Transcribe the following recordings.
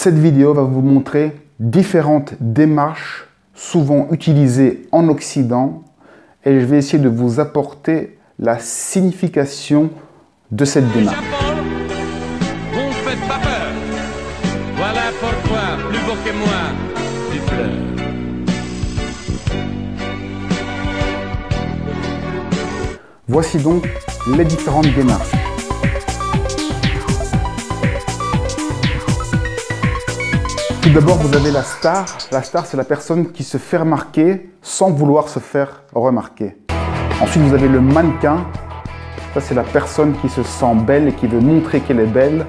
Cette vidéo va vous montrer différentes démarches souvent utilisées en Occident et je vais essayer de vous apporter la signification de cette démarche. Vous ne faites pas peur. Voilà pourquoi, plus beau que moi, tu pleures. Voici donc les différentes démarches. Tout d'abord, vous avez la star. La star, c'est la personne qui se fait remarquer sans vouloir se faire remarquer. Ensuite, vous avez le mannequin. Ça, c'est la personne qui se sent belle et qui veut montrer qu'elle est belle.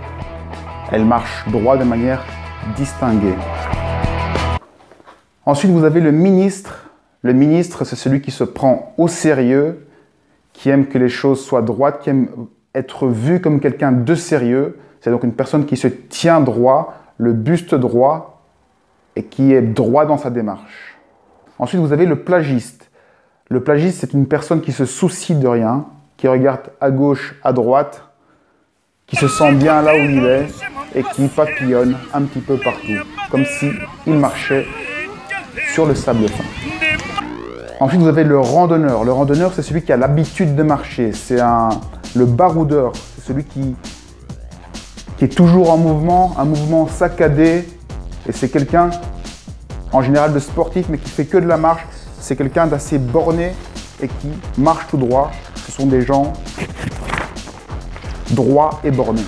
Elle marche droit de manière distinguée. Ensuite, vous avez le ministre. Le ministre, c'est celui qui se prend au sérieux, qui aime que les choses soient droites, qui aime être vu comme quelqu'un de sérieux. C'est donc une personne qui se tient droit, le buste droit et qui est droit dans sa démarche. Ensuite, vous avez le plagiste. Le plagiste, c'est une personne qui se soucie de rien, qui regarde à gauche, à droite, qui se sent bien là où il est et qui papillonne un petit peu partout, comme s'il marchait sur le sable fin. Ensuite, vous avez le randonneur. Le randonneur, c'est celui qui a l'habitude de marcher. C'est le baroudeur, c'est celui qui est toujours en mouvement, un mouvement saccadé. Et c'est quelqu'un, en général de sportif, mais qui fait que de la marche. C'est quelqu'un d'assez borné et qui marche tout droit. Ce sont des gens droits et bornés.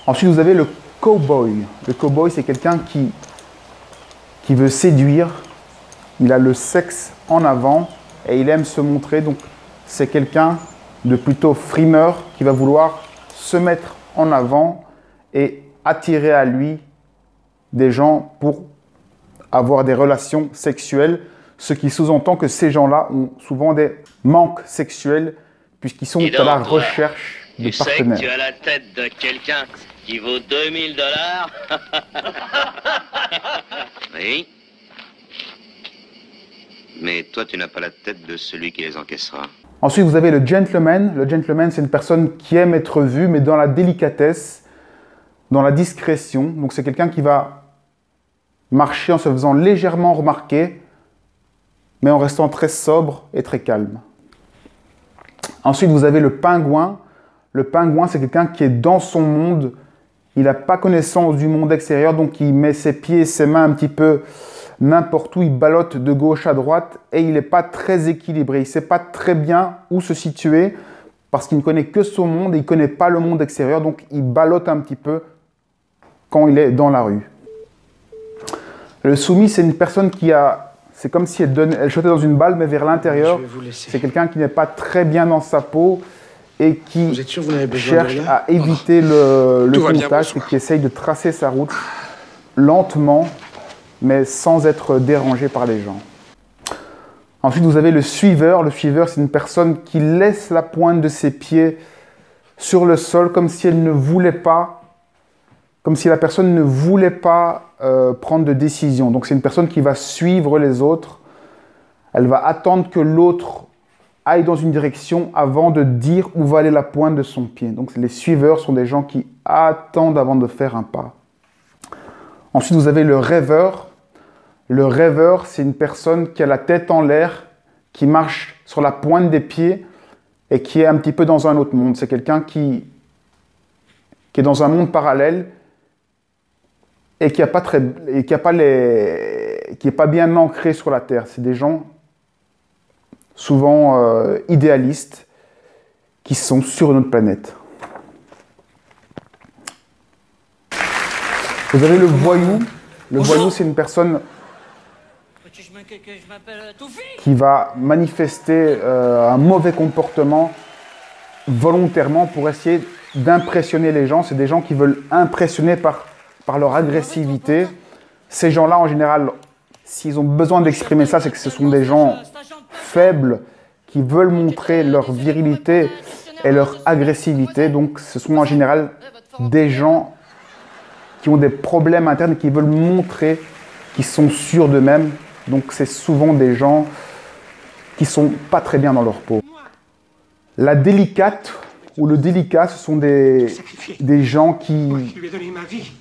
Ensuite, vous avez le cowboy. Le cowboy, c'est quelqu'un qui veut séduire. Il a le sexe en avant et il aime se montrer. Donc, c'est quelqu'un de plutôt frimeur qui va vouloir se mettre en avant et attirer à lui des gens pour avoir des relations sexuelles, ce qui sous-entend que ces gens-là ont souvent des manques sexuels puisqu'ils sont à la recherche de partenaires. Tu sais que tu as la tête de quelqu'un qui vaut 2000 $. Oui. Mais toi, tu n'as pas la tête de celui qui les encaissera. Ensuite, vous avez le gentleman. Le gentleman, c'est une personne qui aime être vue, mais dans la délicatesse, dans la discrétion. Donc, c'est quelqu'un qui va marcher en se faisant légèrement remarquer, mais en restant très sobre et très calme. Ensuite, vous avez le pingouin. Le pingouin, c'est quelqu'un qui est dans son monde. Il n'a pas connaissance du monde extérieur, donc il met ses pieds et ses mains un petit peu n'importe où, il ballotte de gauche à droite et il n'est pas très équilibré. Il ne sait pas très bien où se situer parce qu'il ne connaît que son monde et il ne connaît pas le monde extérieur, donc il ballotte un petit peu quand il est dans la rue. Le soumis, c'est une personne qui a... C'est comme si elle jetait dans une balle, mais vers l'intérieur. C'est quelqu'un qui n'est pas très bien dans sa peau et qui cherche à éviter le contact et qui essaye de tracer sa route lentement, mais sans être dérangé par les gens. Ensuite, vous avez le suiveur. Le suiveur, c'est une personne qui laisse la pointe de ses pieds sur le sol comme si elle ne voulait pas, comme si la personne ne voulait pas prendre de décision. Donc, c'est une personne qui va suivre les autres. Elle va attendre que l'autre aille dans une direction avant de dire où va aller la pointe de son pied. Donc, les suiveurs sont des gens qui attendent avant de faire un pas. Ensuite, vous avez le rêveur. Le rêveur, c'est une personne qui a la tête en l'air, qui marche sur la pointe des pieds et qui est un petit peu dans un autre monde. C'est quelqu'un qui est dans un monde parallèle et qui n'est pas bien ancré sur la Terre. C'est des gens souvent idéalistes qui sont sur notre planète. Vous avez le voyou. Le voyou, c'est une personne qui va manifester un mauvais comportement volontairement pour essayer d'impressionner les gens. C'est des gens qui veulent impressionner par leur agressivité. Ces gens-là, en général, s'ils ont besoin d'exprimer ça, c'est que ce sont des gens faibles qui veulent montrer leur virilité et leur agressivité. Donc, ce sont en général des gens qui ont des problèmes internes et qui veulent montrer qu'ils sont sûrs d'eux-mêmes. Donc, c'est souvent des gens qui ne sont pas très bien dans leur peau. La délicate ou le délicat, ce sont des gens qui... Je lui ai donné ma vie.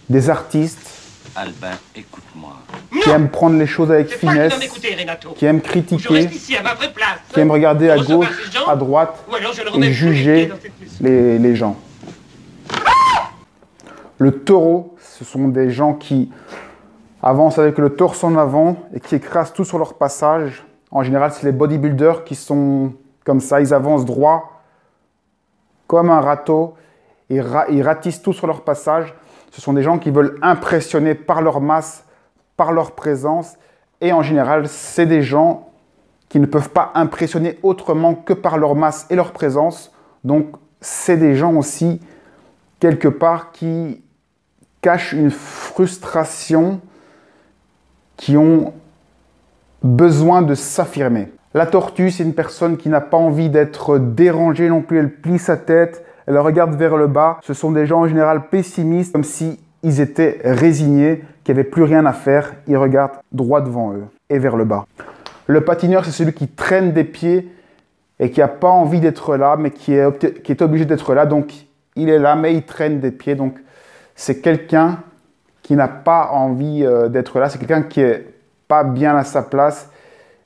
Des artistes Albin, écoute-moi. qui aiment prendre les choses avec C'est toi qui dois finesse, m'écouter, Renato. qui aiment Je critiquer, reste ici à ma vraie place. qui aiment regarder à Recevoir gauche, ces gens, à droite ou alors je ne et remets plus les juger pieds dans cette maison. les gens. Le taureau, ce sont des gens qui avancent avec le torse en avant et qui écrasent tout sur leur passage. En général, c'est les bodybuilders qui sont comme ça, ils avancent droit comme un râteau et ils ratissent tout sur leur passage. Ce sont des gens qui veulent impressionner par leur masse, par leur présence. Et en général, c'est des gens qui ne peuvent pas impressionner autrement que par leur masse et leur présence. Donc, c'est des gens aussi, quelque part, qui cachent une frustration, qui ont besoin de s'affirmer. La tortue, c'est une personne qui n'a pas envie d'être dérangée non plus. Elle plie sa tête, elle regarde vers le bas. Ce sont des gens en général pessimistes, comme s'ils étaient résignés, qu'il n'y avait plus rien à faire. Ils regardent droit devant eux et vers le bas. Le patineur, c'est celui qui traîne des pieds et qui n'a pas envie d'être là, mais qui est obligé d'être là. Donc, il est là, mais il traîne des pieds. Donc, c'est quelqu'un qui n'a pas envie d'être là. C'est quelqu'un qui n'est pas bien à sa place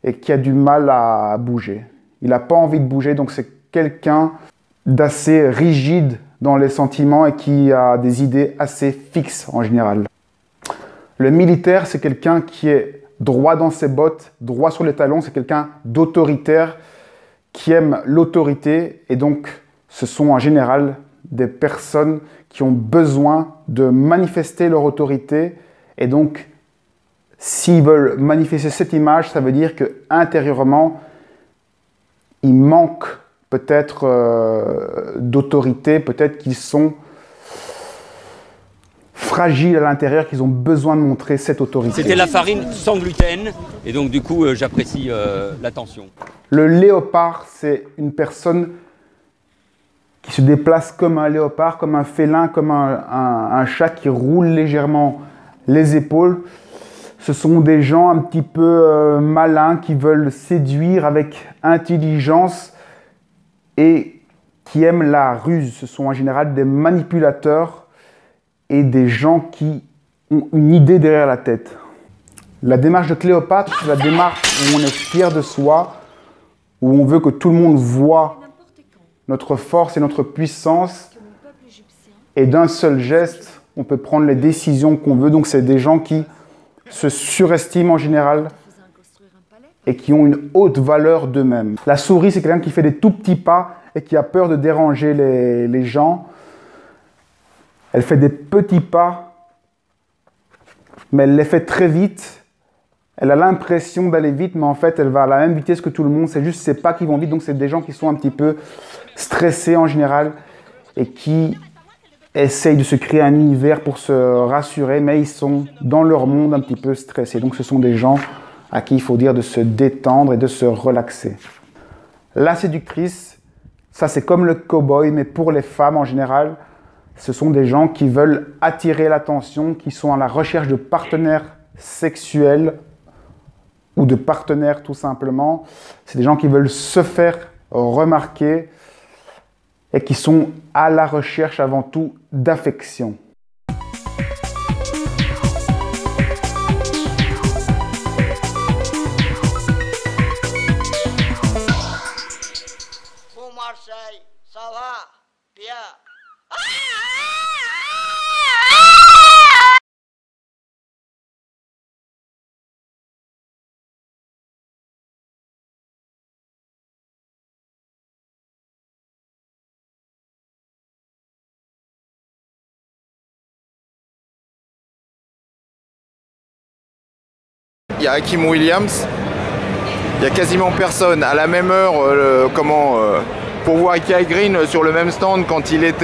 et qui a du mal à bouger. Il n'a pas envie de bouger, donc c'est quelqu'un d'assez rigide dans les sentiments et qui a des idées assez fixes en général. Le militaire, c'est quelqu'un qui est droit dans ses bottes, droit sur les talons. C'est quelqu'un d'autoritaire qui aime l'autorité. Et donc, ce sont en général des personnes qui ont besoin de manifester leur autorité. Et donc, s'ils veulent manifester cette image, ça veut dire qu'intérieurement, ils manquent peut-être d'autorité, peut-être qu'ils sont fragiles à l'intérieur, qu'ils ont besoin de montrer cette autorité. C'était la farine sans gluten, et donc du coup j'apprécie l'attention. Le léopard, c'est une personne qui se déplace comme un léopard, comme un félin, comme un chat qui roule légèrement les épaules. Ce sont des gens un petit peu malins qui veulent séduire avec intelligence et qui aiment la ruse. Ce sont en général des manipulateurs et des gens qui ont une idée derrière la tête. La démarche de Cléopâtre, c'est la démarche où on est fier de soi, où on veut que tout le monde voit notre force et notre puissance. Et d'un seul geste, on peut prendre les décisions qu'on veut. Donc c'est des gens qui se surestiment en général et qui ont une haute valeur d'eux-mêmes. La souris, c'est quelqu'un qui fait des tout petits pas et qui a peur de déranger les gens. Elle fait des petits pas, mais elle les fait très vite. Elle a l'impression d'aller vite, mais en fait, elle va à la même vitesse que tout le monde. C'est juste ses pas qui vont vite. Donc, c'est des gens qui sont un petit peu stressés en général et qui essayent de se créer un univers pour se rassurer, mais ils sont dans leur monde un petit peu stressés. Donc, ce sont des gens à qui il faut dire de se détendre et de se relaxer. La séductrice, ça c'est comme le cow-boy, mais pour les femmes en général, ce sont des gens qui veulent attirer l'attention, qui sont à la recherche de partenaires sexuels ou de partenaires tout simplement. C'est des gens qui veulent se faire remarquer et qui sont à la recherche avant tout d'affection. Pour Marseille, ça va bien. Il y a Hakim Williams, il y a quasiment personne à la même heure pour voir Kai Green sur le même stand quand il était